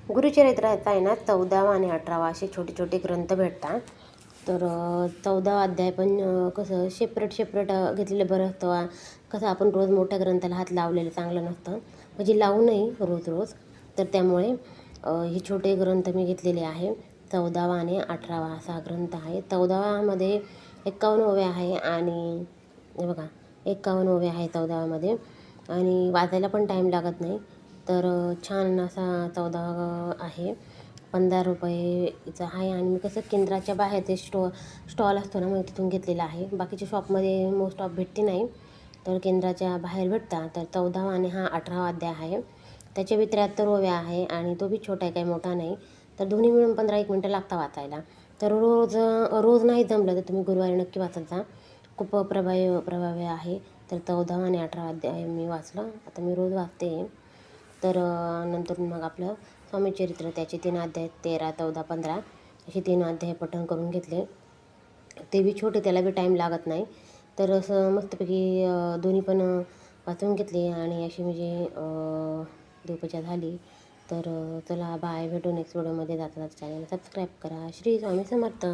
गुरुचरित्राचा आहे ना 14वा आणि 18वा असे छोटे छोटे ग्रंथ भेटतात. तर 14वा अध्याय पण कसं सेपरेट घेतलेलं बरं असतं. कसं आपण रोज मोठ्या ग्रंथाला हात लावलेलं चांगलं नसतं, म्हणजे लावू नये रोज रोज. तर त्यामुळे हे छोटे ग्रंथ मी घेतलेले आहे. 14वा आणि 18वा असा हा ग्रंथ आहे. 14वामध्ये 51 ओव्या आहे आणि हे बघा 51 ओव्या आहे 14वामध्ये आणि वाचायला पण टाईम लागत नाही. तर छान असा 14वा आहे. 15 रुपयेचा आहे आणि मी कसं केंद्राच्या बाहेर ते स्टॉल असतो ना, मग तिथून घेतलेला आहे. बाकीच्या शॉपमध्ये मोस्ट ऑफ भेटते नाही, तर केंद्राच्या बाहेर भेटतात. तर 14वा आणि हा 18वा अध्याय आहे. त्याच्या बी 73 ओव्या आहे आणि तो बी छोटा आहे, काही मोठा नाही. तर दोन्ही मिळून 15-1 मिनटं लागतं वाचायला. तर रोज नाही जमलं तर तुम्ही गुरुवारी नक्की वाचत जा. खूप प्रभावी आहे. तर 14वा आणि 18वा अध्याय मी वाचलं. आता मी रोज वाचते. तर नंतर मग आपलं स्वामी चरित्र त्याचे 3 अध्याय 13, 14, 15 असे 3 अध्याय पठण करून घेतले. ते बी छोटे, त्याला बी टाईम लागत नाही. तर असं मस्तपैकी दोन्ही पण वाचून घेतले आणि अशी म्हणजे देवपूजा झाली. तर चला बाय, भेटू नेक्स्ट व्हिडिओमध्ये. जाता जाता चॅनल सबस्क्राईब करा. श्री स्वामी समर्थ.